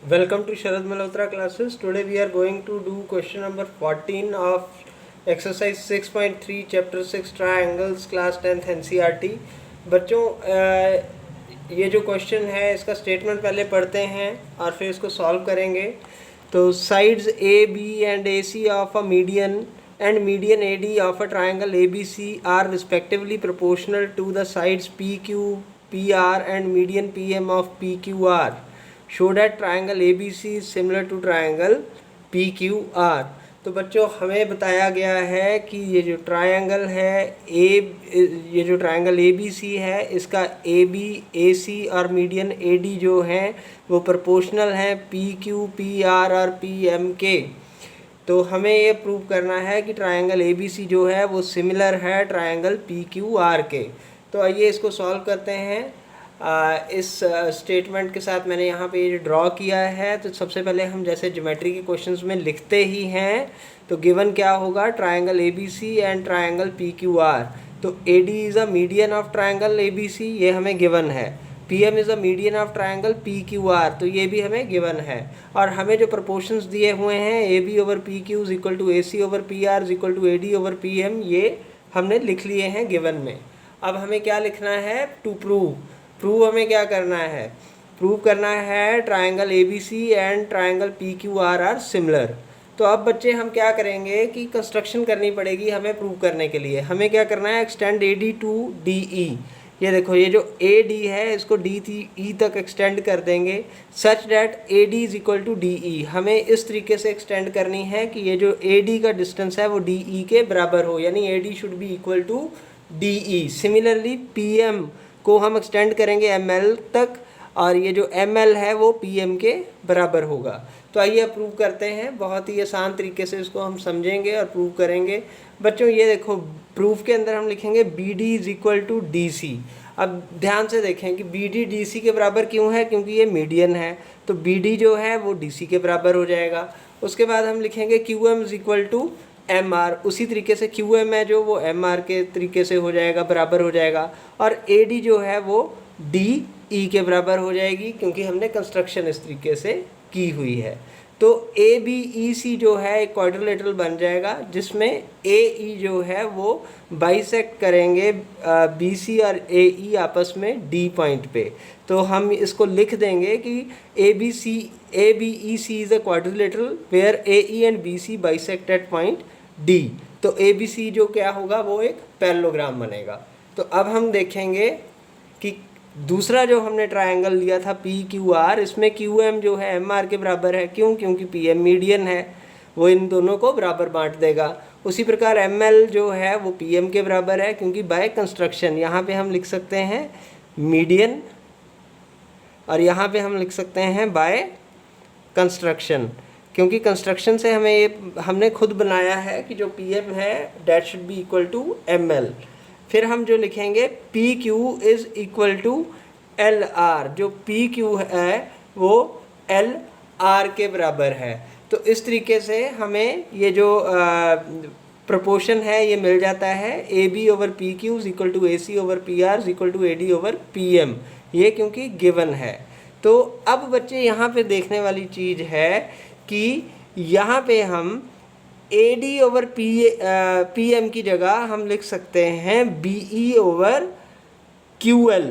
Welcome to Sharad Malhotra classes. Today we are going to do question number 14 of exercise 6.3 chapter 6 triangles class 10th NCERT. बच्चों ये जो question है इसका statement पहले पढ़ते हैं और फिर इसको सॉल्व करेंगे. तो sides A B and A C of a median and median AD of a triangle ABC are respectively proportional to the sides PQ, PR and median PM of PQR. Show that triangle ABC is similar to triangle PQR. तो बच्चों हमें बताया गया है कि ये जो triangle है ये जो ट्रायंगल ABC है इसका AB, AC और मीडियन AD जो हैं वो प्रोपोर्शनल हैं PQ, PR और PM के. तो हमें ये प्रूव करना है कि ट्रायंगल ABC जो है वो सिमिलर है ट्रायंगल PQR के. तो आइए इसको सॉल्व करते हैं. इस स्टेटमेंट के साथ मैंने यहाँ पे ये ड्रॉ किया है. तो सबसे पहले हम जैसे ज्योमेट्री के क्वेश्चंस में लिखते ही हैं तो गिवन क्या होगा, triangle ABC and triangle PQR. तो AD is a median of triangle ABC, ये हमें गिवन है. PM is a median of triangle PQR, तो ये भी हमें गिवन है. और हमें जो प्रोपोर्शंस दिए हुए हैं AB over PQ is equal to AC over PR is equal to AD over PM, ये हमने लिख लिए हैं गिवन में. अब हमें क्या लिखना है, टू प्रूव हमें क्या करना है, प्रूव करना है triangle ABC and triangle PQR are similar. तो अब बच्चे हम क्या करेंगे कि कंस्ट्रक्शन करनी पड़ेगी हमें प्रूव करने के लिए. हमें क्या करना है, एक्सटेंड AD टू DE. ये देखो ये जो AD है इसको DE तक एक्सटेंड कर देंगे such that AD is equal to DE. हमें इस तरीके से एक्सटेंड करनी है कि ये जो AD का डिस्टेंस है वो DE के बराबर हो, यानी AD should be equal to DE. Similarly PM को हम एक्सटेंड करेंगे ML तक और ये जो ML है वो PM के बराबर होगा. तो आइए अब प्रूव करते हैं. बहुत ही आसान तरीके से इसको हम समझेंगे और प्रूव करेंगे. बच्चों ये देखो प्रूफ के अंदर हम लिखेंगे BD is equal to DC. अब ध्यान से देखें कि BD DC के बराबर क्यों है, क्योंकि ये मीडियन है. तो BD जो है वो DC के बराबर हो जाएगा. उसके बाद हम लिखेंगे QM is equal to MR. उसी तरीके से QM है जो वो MR के तरीके से हो जाएगा, बराबर हो जाएगा. और AD जो है वो DE के बराबर हो जाएगी क्योंकि हमने कंस्ट्रक्शन इस तरीके से की हुई है. तो ABEC जो है एक क्वाड्रिलेटरल बन जाएगा जिसमें AE जो है वो बाइसेक्ट करेंगे BC और AE आपस में D पॉइंट पे. तो हम इसको लिख देंगे कि ABEC is a quadrilateral where AE and BC bisect at point D. तो ABC जो क्या होगा वो एक पैरेललोग्राम बनेगा. तो अब हम देखेंगे कि दूसरा जो हमने ट्रायंगल लिया था PQR, इसमें QM जो है MR के बराबर है. क्यों, क्योंकि PM मीडियन है, वो इन दोनों को बराबर बांट देगा. उसी प्रकार ML जो है वो PM के बराबर है क्योंकि बाय कंस्ट्रक्शन यहाँ पे हम लिख सकते हैं मीडियन और यहाँ पे हम लिख सकते हैं बाय कंस्ट्रक्शन, क्योंकि कंस्ट्रक्शन से हमें ये हमने खुद बनाया है कि जो PM है that should be equal to ML. फिर हम जो लिखेंगे PQ is equal to LR. जो PQ है वो LR के बराबर है. तो इस तरीके से हमें ये जो प्रोपोर्शन है ये मिल जाता है. AB over PQ is equal to AC over PR is equal to AD over PM, ये क्योंकि गिवन है. तो अब बच्चे यहाँ पे देखने वाली चीज़ है कि यहाँ पे हम AD ओवर PM की जगह हम लिख सकते हैं BE ओवर QL.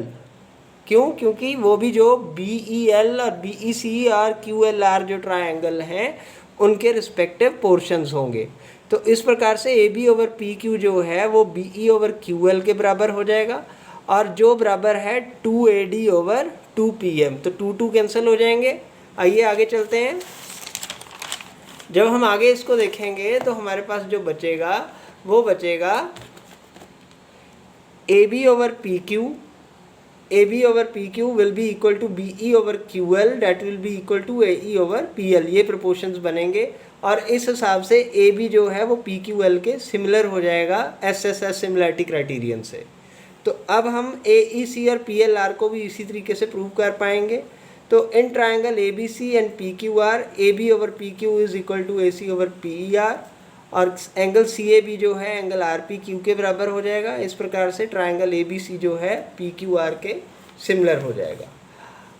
क्यों, क्योंकि वो भी जो BEL और BEC और QLR जो ट्रायंगल हैं उनके रिस्पेक्टिव पोर्शंस होंगे. तो इस प्रकार से AB ओवर PQ जो है वो BE ओवर QL के बराबर हो जाएगा और जो बराबर है 2AD ओवर 2PM. तो 2 कैंसिल हो जाएंगे. आइए आगे चलते हैं. जब हम आगे इसको देखेंगे तो हमारे पास जो बचेगा वो बचेगा AB over PQ will be equal to BE over QL that will be equal to AE over PL. ये प्रोपोर्शंस बनेंगे और इस हिसाब से AB जो है वो PQL के सिमिलर हो जाएगा SSS सिमिलरिटी क्राइटेरियन से. तो अब हम AEC और PLR को भी इसी तरीके से प्रूव कर पाएंगे. तो in triangle ABC and PQR AB over PQ is equal to AC over PER और एंगल CAB जो है एंगल RPQ के बराबर हो जाएगा. इस प्रकार से ट्रायंगल ABC जो है PQR के सिमिलर हो जाएगा.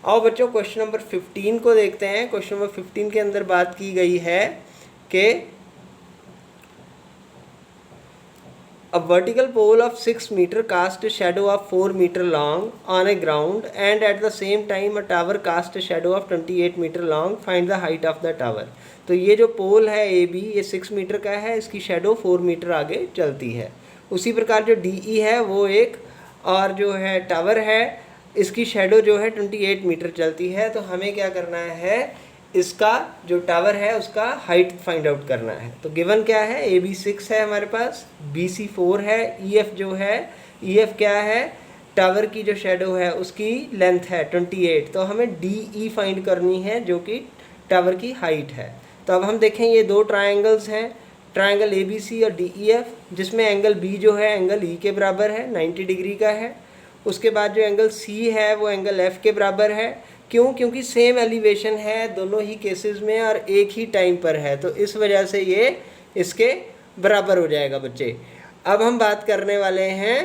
आओ बच्चों क्वेश्चन नंबर 15 को देखते हैं। क्वेश्चन नंबर 15 के अंदर बात की गई है कि a vertical pole of 6 meter cast a shadow of 4 meter long on a ground and at the same time a tower cast a shadow of 28 meter long. Find the height of the tower. तो ये जो पोल है A B ये 6 metre का है, इसकी shadow 4 metre आगे चलती है। उसी प्रकार जो डी ई है वो एक और जो है टावर है इसकी शेडो जो है 28 मीटर चलती है। तो हमें क्या करना है, इसका जो टावर है उसका हाइट फाइंड आउट करना है। तो गिवन क्या है, ए बी 6 है हमारे पास, बी सी 4 है, ई एफ जो है ई एफ क्या है, टावर की जो शेडो है उसकी लेंथ है 28। तो हमें डी ई फाइंड करनी है जो कि टावर की हाइट है। तो अब हम देखें ये दो ट्रायंगल्स हैं, ट्रायंगल ए बी सी और डी ई एफ, जिसमें एंगल बी जो है एंगल ई के बराबर है, 90 डिग्री का है। उसके बाद जो एंगल सी है वो एंगल एफ के बराबर है। क्यों? क्योंकि सेम एलिवेशन है दोनों ही केसेस में और एक ही टाइम पर है, तो इस वजह से ये इसके बराबर हो जाएगा बच्चे। अब हम बात करने वाले हैं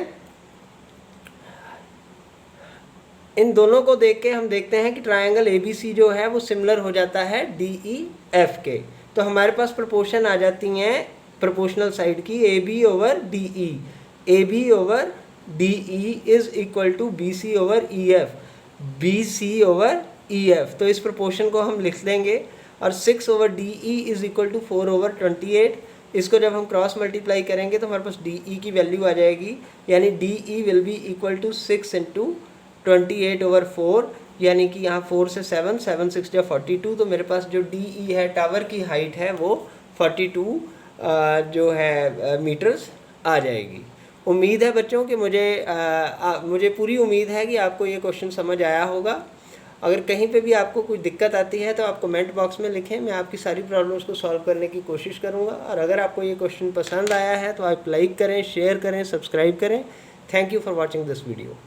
इन दोनों को देख के हम देखते हैं कि ट्रायंगल ए बी सी जो है वो सिमिलर हो जाता है डी ई एफ के। तो हमारे पास प्रोपोर्शन आ जाती हैं प्रोपोर्शनल साइड की, A B over D E, A B over D E is equal to B C over E F, B C over E F. तो इस प्रोपोर्शन को हम लिख लेंगे और 6 over D E is equal to 4 over 28। इसको जब हम क्रॉस मल्टीप्लाई करेंगे तो हमारे पास डी ई की वैल्यू आ जाएगी, यानी D E will be equal to 6 into 28 over 4, यानी कि यहाँ 4 से 7, 7 6 या 42। तो मेरे पास जो डी ई है टावर की हाइट है वो 42 जो है मीटर्स आ जाएगी। उम्मीद है बच्चों कि मुझे पूरी उम्मीद है कि आपको ये क्वेश्चन समझ आया होगा। अगर कहीं पे भी आपको कोई दिक्कत आती है तो आप कमेंट बॉक्स में लिखें, मैं आपकी सारी प्रॉब्लम्स को सॉल्व करने की कोशिश करूँगा। और अगर आपको ये क्वेश्चन पसंद आया है तो आप लाइक करें, शेयर करें, सब्सक्राइब करें। Thank you for watching this video.